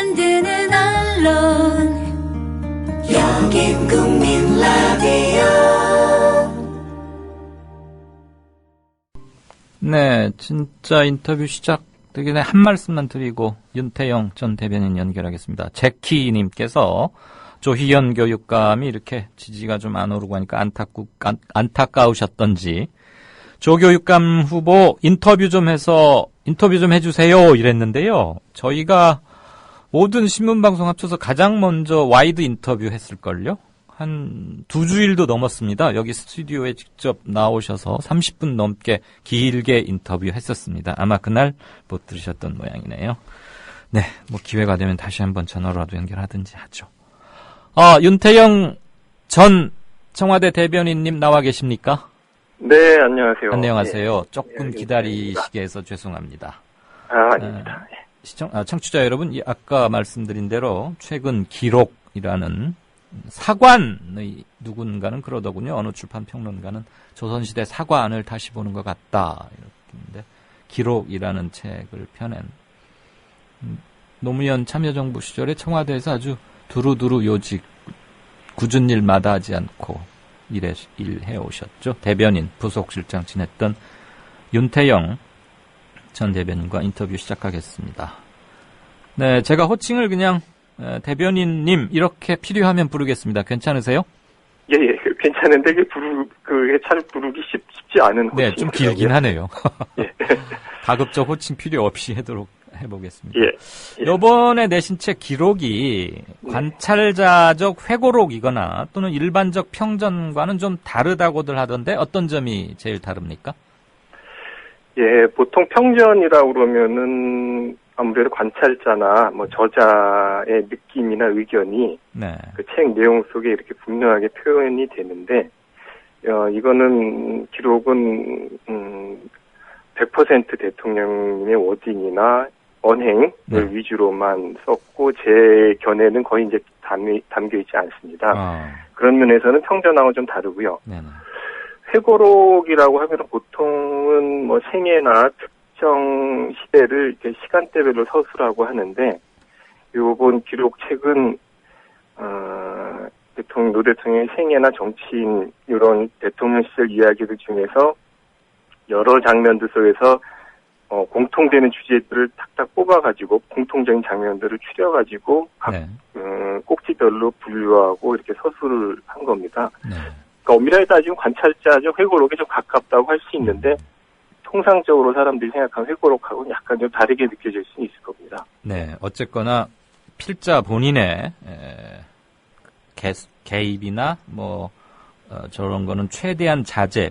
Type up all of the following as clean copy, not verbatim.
만드는 언론 여긴 국민 라디오. 네, 진짜 인터뷰 시작되기 전에 한 말씀만 드리고 윤태영 전 대변인 연결하겠습니다. 제키님께서 조희연 교육감이 이렇게 지지가 좀 안 오르고 하니까 안타까우셨던지 조 교육감 후보 인터뷰 좀 해주세요 이랬는데요. 저희가 모든 신문방송 합쳐서 가장 먼저 와이드 인터뷰 했을걸요? 한 2주일도 넘었습니다. 여기 스튜디오에 직접 나오셔서 30분 넘게 길게 인터뷰 했었습니다. 아마 그날 못 들으셨던 모양이네요. 네, 뭐 기회가 되면 다시 한번 전화로라도 연결하든지 하죠. 윤태영 전 청와대 대변인님 나와 계십니까? 네, 안녕하세요. 안녕하세요. 네. 조금 기다리시게 해서 죄송합니다. 아닙니다. 청취자 여러분, 아까 말씀드린 대로 최근 기록이라는 사관의 누군가는 그러더군요. 어느 출판 평론가는 조선시대 사관을 다시 보는 것 같다. 이렇게 기록이라는 책을 펴낸 노무현 참여정부 시절에 청와대에서 아주 두루두루 요직 굳은 일 마다하지 않고 일해오셨죠. 대변인, 부속실장 지냈던 윤태영 전 대변인과 인터뷰 시작하겠습니다. 네, 제가 호칭을 그냥 대변인님 이렇게 필요하면 부르겠습니다. 괜찮으세요? 예, 괜찮은데 잘 부르기 쉽지 않은 호칭. 네, 좀 길긴 하네요. 예. 가급적 호칭 필요 없이 해보겠습니다. 예. 이번에 내신 책 기록이 관찰자적 회고록이거나 또는 일반적 평전과는 좀 다르다고들 하던데 어떤 점이 제일 다릅니까? 예, 보통 평전이라고 그러면은 아무래도 관찰자나 저자의 느낌이나 의견이 네. 그 책 내용 속에 이렇게 분명하게 표현이 되는데 이거는 기록은 100% 대통령님의 워딩이나 언행을 위주로만 썼고 제 견해는 거의 이제 담겨 있지 않습니다. 그런 면에서는 평전하고 좀 다르고요. 네네. 회고록이라고 하면 보통은 생애나 특정 시대를 이렇게 시간대별로 서술하고 하는데 요번 기록책은 노 대통령의 생애나 정치인 이런 대통령 시절 이야기들 중에서 여러 장면들 속에서 공통되는 주제들을 탁탁 뽑아가지고 공통적인 장면들을 추려가지고 각 꼭지별로 분류하고 이렇게 서술을 한 겁니다. 네. 그러니까 엄밀하게 따지면 관찰자적 회고록에 좀 가깝다고 할 수 있는데 통상적으로 사람들이 생각하는 회고록하고는 약간 좀 다르게 느껴질 수 있을 겁니다. 네, 어쨌거나 필자 본인의 개입이나 저런 거는 최대한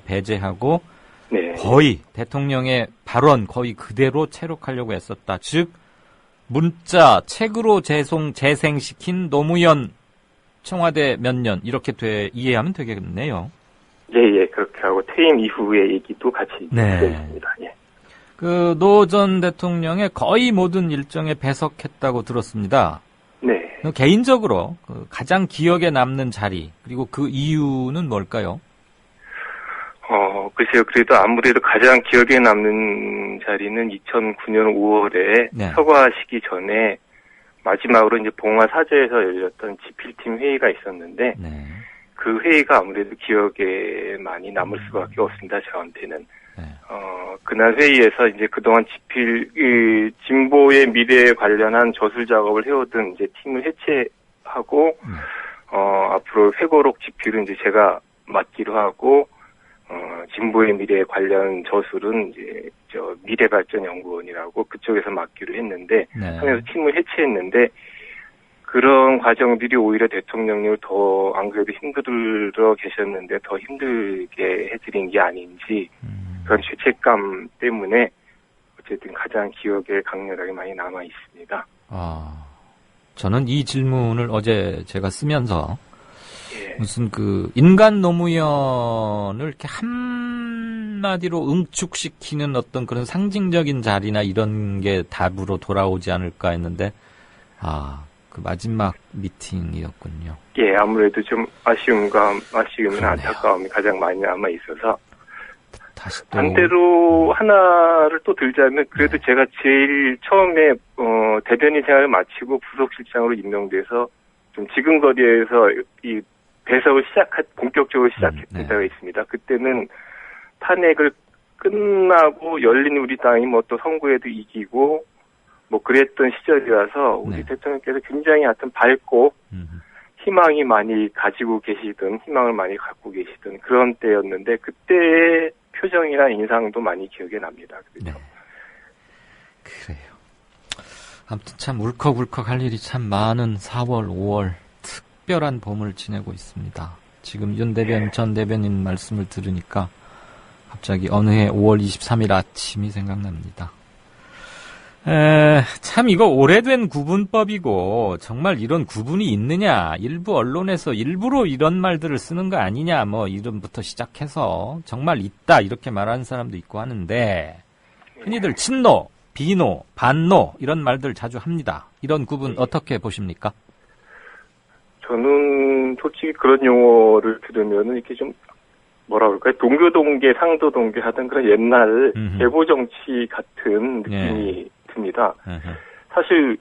배제하고 네. 거의 대통령의 발언 거의 그대로 채록하려고 했었다. 즉 문자 책으로 재생시킨 노무현 청와대 몇 년 이렇게 이해하면 되겠네요. 예, 그렇게 하고 퇴임 이후의 얘기도 같이 있습니다. 예. 그 노 전 대통령의 거의 모든 일정에 배석했다고 들었습니다. 네. 개인적으로 가장 기억에 남는 자리 그리고 그 이유는 뭘까요? 글쎄요. 그래도 아무래도 가장 기억에 남는 자리는 2009년 5월에 서거하시기 전에 마지막으로 이제 봉화 사저에서 열렸던 지필팀 회의가 있었는데 그 회의가 아무래도 기억에 많이 남을 수밖에 없습니다. 저한테는. 그날 회의에서 이제 그동안 진보의 미래에 관련한 저술 작업을 해오던 이제 팀을 해체하고 앞으로 회고록 집필은 이제 제가 맡기로 하고 진보의 미래에 관련 저술은 이제 미래발전연구원이라고 그쪽에서 맡기로 했는데 하면서 팀을 해체했는데 그런 과정들이 오히려 대통령님을 더 안 그래도 힘들어 계셨는데 더 힘들게 해드린 게 아닌지 그런 죄책감 때문에 어쨌든 가장 기억에 강렬하게 많이 남아 있습니다. 저는 이 질문을 어제 제가 쓰면서 무슨 인간 노무현을 이렇게 한마디로 응축시키는 어떤 그런 상징적인 자리나 이런 게 답으로 돌아오지 않을까 했는데 그 마지막 미팅이었군요. 예, 아무래도 좀 아쉬움이나 안타까움이 가장 많이 남아 있어서 다시 또. 반대로 하나를 또 들자면, 그래도 네. 제가 제일 처음에, 대변인 생활을 마치고 부속실장으로 임명돼서, 좀 지근거리에서 이 배석을 본격적으로 시작했던 때가 있습니다. 그때는 탄핵을 끝나고 열린 우리 당이 뭐 또 선거에도 이기고, 뭐 그랬던 시절이라서, 우리 대통령께서 굉장히 하여튼 밝고, 희망이 많이 가지고 계시던, 희망을 많이 갖고 계시던 그런 때였는데, 그때의 표정이나 인상도 많이 기억에 납니다. 그렇죠? 네. 그래요. 아무튼 참 울컥울컥 할 일이 참 많은 4월, 5월 특별한 봄을 지내고 있습니다. 지금 윤 대변인, 전 대변인 말씀을 들으니까 갑자기 어느 해 5월 23일 아침이 생각납니다. 참 이거 오래된 구분법이고 정말 이런 구분이 있느냐, 일부 언론에서 일부러 이런 말들을 쓰는 거 아니냐, 뭐 이름부터 시작해서 정말 있다 이렇게 말하는 사람도 있고 하는데, 흔히들 친노, 비노, 반노 이런 말들 자주 합니다. 이런 구분 어떻게 보십니까? 저는 솔직히 그런 용어를 들으면은 이렇게 좀 뭐라 그럴까요? 동교동계, 상도동계 하던 그런 옛날 계보 정치 같은 느낌이 듭니다. 사실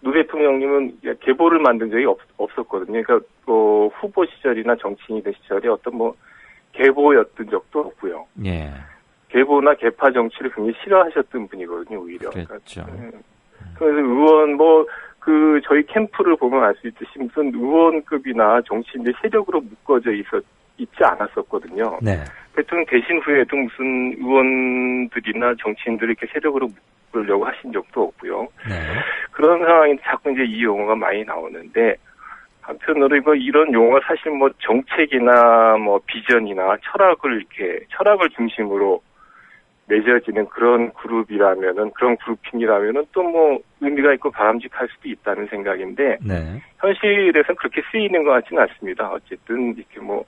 노 대통령님은 계보를 만든 적이 없었거든요. 그러니까 후보 시절이나 정치인이던 시절에 어떤 뭐 계보였던 적도 없고요. 예. 계보나 계파 정치를 굉장히 싫어하셨던 분이거든요, 오히려. 그렇죠. 그래서 의원 저희 캠프를 보면 알 수 있듯이 무슨 의원급이나 정치인들 세력으로 묶어져 있지 않았었거든요. 네. 대통령 되신 후에도 무슨 의원들이나 정치인들을 이렇게 세력으로 묶으려고 하신 적도 없고요. 네. 그런 상황인데 자꾸 이제 이 용어가 많이 나오는데, 한편으로 이런 용어가 사실 뭐 정책이나 뭐 비전이나 철학을 중심으로 맺어지는 그런 그룹이라면은, 그런 그룹핑이라면은 또 뭐 의미가 있고 바람직할 수도 있다는 생각인데, 네. 현실에서는 그렇게 쓰이는 것 같지는 않습니다. 어쨌든 이렇게 뭐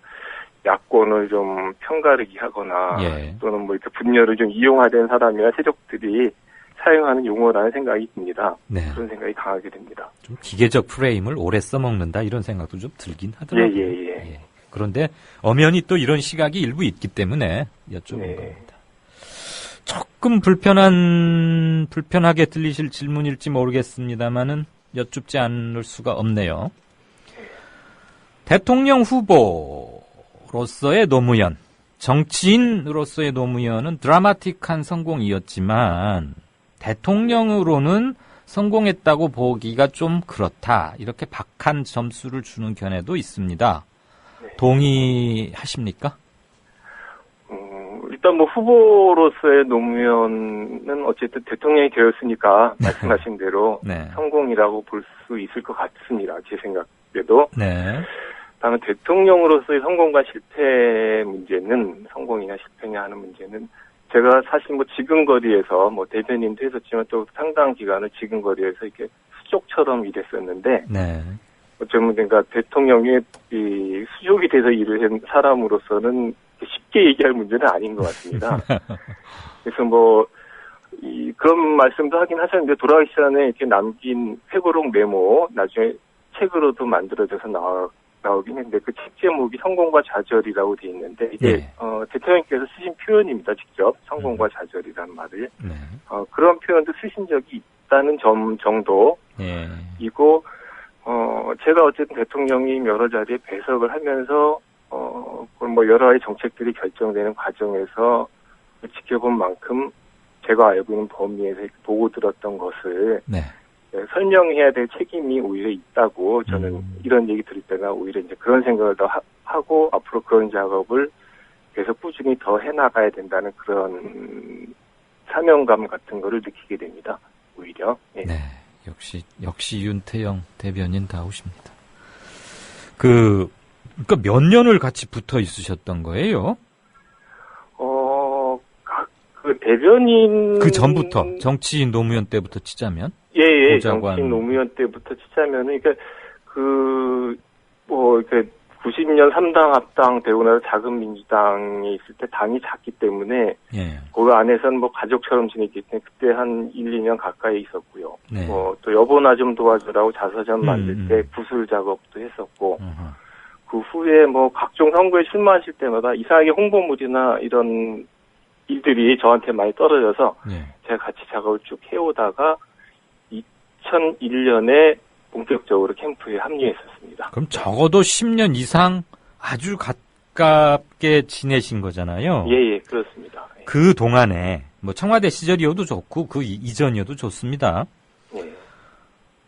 야권을 좀 편가르기 하거나 또는 뭐 이렇게 분열을 좀 이용하는 사람이나 세력들이 사용하는 용어라는 생각이 듭니다. 네. 그런 생각이 강하게 됩니다. 좀 기계적 프레임을 오래 써먹는다 이런 생각도 좀 들긴 하더라고요. 예. 그런데 엄연히 또 이런 시각이 일부 있기 때문에 여쭤본 겁니다. 조금 불편하게 들리실 질문일지 모르겠습니다만은 여쭙지 않을 수가 없네요. 대통령 후보로서의 노무현, 정치인으로서의 노무현은 드라마틱한 성공이었지만 대통령으로는 성공했다고 보기가 좀 그렇다. 이렇게 박한 점수를 주는 견해도 있습니다. 동의하십니까? 일단 뭐 후보로서의 노무현은 어쨌든 대통령이 되었으니까 말씀하신 대로 성공이라고 볼 수 있을 것 같습니다. 제 생각에도. 다만 대통령으로서의 성공과 실패 문제는, 성공이냐 실패냐 하는 문제는, 제가 사실 뭐 지근거리에서 뭐 대변인도 했었지만 또 상당 기간을 지근거리에서 이렇게 수족처럼 일했었는데, 어쩌면 그러니까 대통령의 이 수족이 돼서 일을 한 사람으로서는 쉽게 얘기할 문제는 아닌 것 같습니다. 그래서 뭐 그런 말씀도 하긴 하셨는데, 돌아가시기 전에 이렇게 남긴 회고록 메모 나중에 책으로도 만들어져서 나오긴 했는데, 그 책 제목이 성공과 좌절이라고 돼 있는데, 이게 대통령께서 쓰신 표현입니다. 직접 성공과 좌절이라는 말을. 그런 표현도 쓰신 적이 있다는 정도이고, 제가 어쨌든 대통령이 여러 자리에 배석을 하면서 뭐 여러 가지 정책들이 결정되는 과정에서 지켜본 만큼 제가 알고 있는 범위에서 보고 들었던 것을 설명해야 될 책임이 오히려 있다고, 저는 이런 얘기 들을 때나 오히려 이제 그런 생각을 더 하고 앞으로 그런 작업을 계속 꾸준히 더 해나가야 된다는 그런 사명감 같은 거를 느끼게 됩니다. 오히려. 네. 역시 윤태영 대변인다우십니다. 그러니까 몇 년을 같이 붙어 있으셨던 거예요? 그 대변인. 그 전부터, 정치인 노무현 때부터 치자면? 정치인 노무현 때부터 치자면은, 그러니까, 이렇게 90년 3당 합당 되고 나서 작은 민주당에 있을 때 당이 작기 때문에, 그 안에서는 뭐 가족처럼 지냈기 때문에 그때 한 1, 2년 가까이 있었고요. 또 여보나 좀 도와주라고 자서전 만들 때 구술 작업도 했었고, 그 후에 뭐 각종 선거에 출마하실 때마다 이상하게 홍보물이나 이런 일들이 저한테 많이 떨어져서 예. 제가 같이 작업을 쭉 해오다가 2001년에 본격적으로 캠프에 합류했었습니다. 그럼 적어도 10년 이상 아주 가깝게 지내신 거잖아요. 예, 그렇습니다. 예. 그 동안에 뭐 청와대 시절이어도 좋고 그 이전이어도 좋습니다. 예.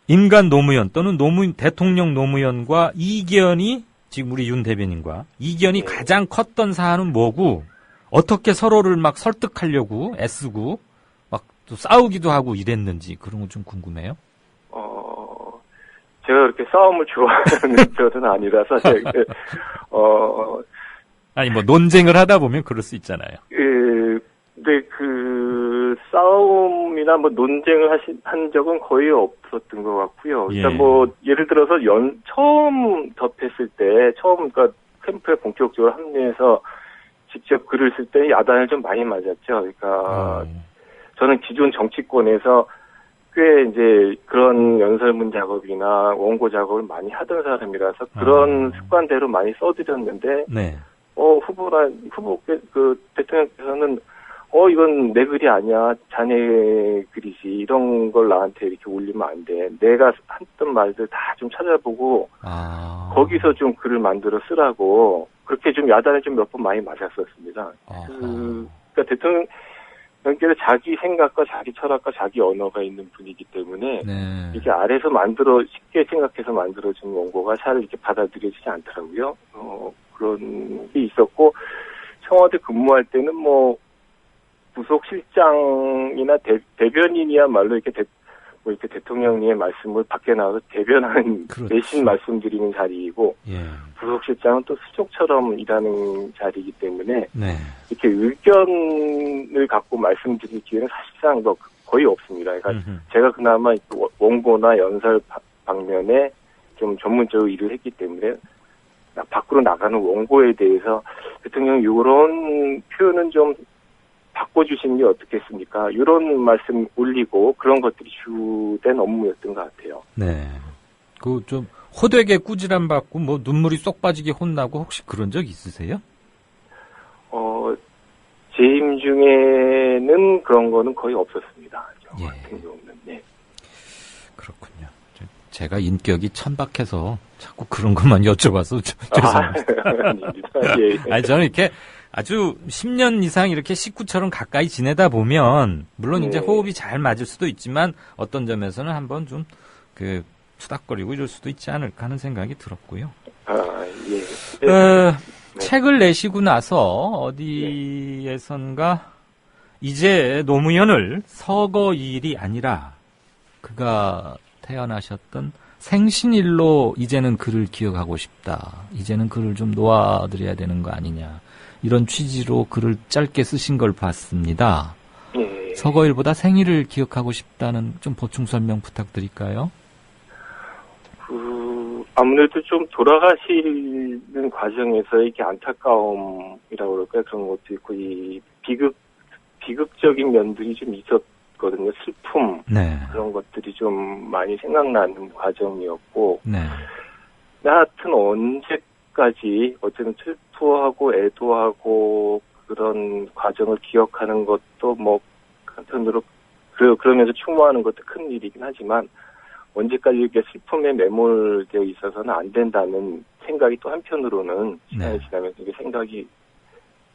인간 노무현 또는 대통령 노무현과 이견이 지금 우리 윤 대변인과 이견이 가장 컸던 사안은 뭐고 어떻게 서로를 막 설득하려고 애쓰고 막 또 싸우기도 하고 이랬는지 그런 거 좀 궁금해요. 제가 그렇게 싸움을 좋아하는 저는 아니라서 아니 뭐 논쟁을 하다 보면 그럴 수 있잖아요. 근데 그 싸움이나 뭐 논쟁을 한 적은 거의 없었던 것 같고요. 예. 일단 뭐 예를 들어서 처음 접했을 때 그러니까 캠프에 본격적으로 합류해서 직접 글을 쓸 때 야단을 좀 많이 맞았죠. 그러니까 저는 기존 정치권에서 꽤 이제 그런 연설문 작업이나 원고 작업을 많이 하던 사람이라서 그런 습관대로 많이 써드렸는데, 네. 그 대통령께서는 이건 내 글이 아니야, 자네 글이지, 이런 걸 나한테 이렇게 올리면 안 돼. 내가 했던 말들 다 좀 찾아보고 거기서 좀 글을 만들어 쓰라고 그렇게 좀 야단을 좀 몇 번 많이 맞았었습니다. 그러니까 대통령께서 자기 생각과 자기 철학과 자기 언어가 있는 분이기 때문에 네. 이게 아래서 쉽게 생각해서 만들어진 원고가 잘 이렇게 받아들여지지 않더라고요. 그런 게 있었고 청와대 근무할 때는 뭐 부속실장이나 대변인이야말로 이렇게 이렇게 대통령님의 말씀을 밖에 나와서 대변하는 그렇죠. 대신 말씀드리는 자리이고 예. 부속실장은 또 수족처럼 일하는 자리이기 때문에 네. 이렇게 의견을 갖고 말씀드릴 기회는 사실상 거의 없습니다. 그러니까 제가 그나마 원고나 연설 방면에 좀 전문적으로 일을 했기 때문에 밖으로 나가는 원고에 대해서 대통령이 이런 표현은 좀 바꿔주시는 게 어떻겠습니까? 이런 말씀 올리고 그런 것들이 주된 업무였던 것 같아요. 네. 그 좀 호되게 꾸지람 받고 뭐 눈물이 쏙 빠지게 혼나고 혹시 그런 적 있으세요? 재임 중에는 그런 거는 거의 없었습니다. 저 예. 같은 경우는. 네. 그렇군요. 제가 인격이 천박해서 자꾸 그런 것만 여쭤봐서 죄송합니다. 아닙니다. 예. 아니 저는 이렇게 아주 10년 이상 이렇게 식구처럼 가까이 지내다 보면 물론 이제 호흡이 잘 맞을 수도 있지만 어떤 점에서는 한번 좀 수닥거리고 이럴 수도 있지 않을까 하는 생각이 들었고요. 예. 네. 책을 내시고 나서 어디에선가 이제 노무현을 서거일이 아니라 그가 태어나셨던 생신일로 이제는 그를 기억하고 싶다. 이제는 그를 좀 놓아드려야 되는 거 아니냐. 이런 취지로 글을 짧게 쓰신 걸 봤습니다. 예. 서거일보다 생일을 기억하고 싶다는 좀 보충 설명 부탁드릴까요? 아무래도 좀 돌아가시는 과정에서 이렇게 안타까움이라고 그럴까요? 그런 것도 있고, 이 비극적인 면들이 좀 있었거든요. 슬픔. 네. 그런 것들이 좀 많이 생각나는 과정이었고, 네. 하여튼 언제까지, 어쨌든 슬퍼하고 애도하고 그런 과정을 기억하는 것도 뭐, 한편으로, 그러면서 추모하는 것도 큰 일이긴 하지만, 언제까지 이렇게 슬픔에 매몰되어 있어서는 안 된다는 생각이 또 한편으로는 시간이 지나면서 이게 생각이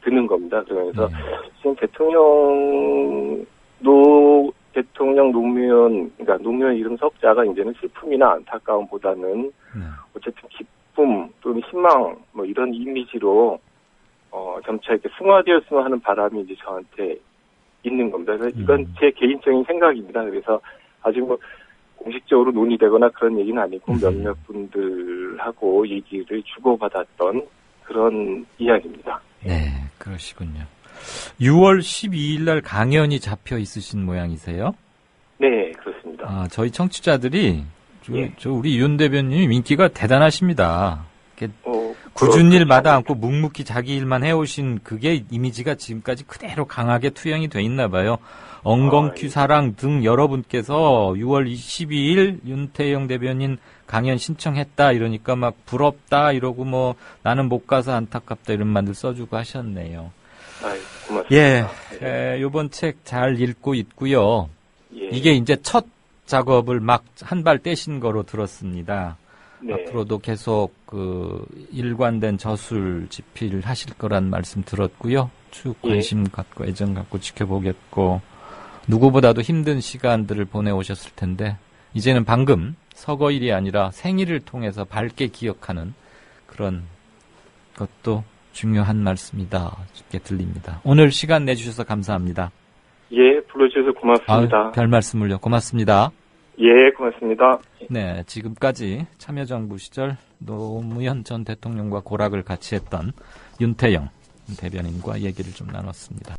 드는 겁니다. 그러면서 지금 대통령 노무현, 그러니까 노무현 이름 석자가 이제는 슬픔이나 안타까움보다는 어쨌든 기쁨 또는 희망 뭐 이런 이미지로 점차 이렇게 승화되었으면 하는 바람이 이제 저한테 있는 겁니다. 그래서 이건 제 개인적인 생각입니다. 그래서 아직 뭐 공식적으로 논의되거나 그런 얘기는 아니고 몇몇 분들하고 얘기를 주고받았던 그런 이야기입니다. 네, 그러시군요. 6월 12일 날 강연이 잡혀 있으신 모양이세요? 네, 그렇습니다. 저희 청취자들이 우리 윤 대변인님 인기가 대단하십니다. 굳은 일 마다 않고 묵묵히 자기 일만 해오신 그게 이미지가 지금까지 그대로 강하게 투영이 돼 있나 봐요. 엉겅퀴 사랑 등 여러분께서 6월 22일 윤태영 대변인 강연 신청했다 이러니까 막 부럽다 이러고 뭐 나는 못 가서 안타깝다 이런 말들 써주고 하셨네요. 고맙습니다. 예, 요번 책 잘 읽고 있고요. 예. 이게 이제 첫 작업을 막 한 발 떼신 거로 들었습니다. 네. 앞으로도 계속 일관된 저술 집필 하실 거란 말씀 들었고요. 쭉 관심 갖고 애정 갖고 지켜보겠고, 누구보다도 힘든 시간들을 보내오셨을 텐데 이제는 방금 서거일이 아니라 생일을 통해서 밝게 기억하는 그런 것도 중요한 말씀이다 이렇게 들립니다. 오늘 시간 내주셔서 감사합니다. 예, 불러주셔서 고맙습니다. 별 말씀을요. 고맙습니다. 예, 고맙습니다. 네, 지금까지 참여정부 시절 노무현 전 대통령과 고락을 같이 했던 윤태영 대변인과 얘기를 좀 나눴습니다.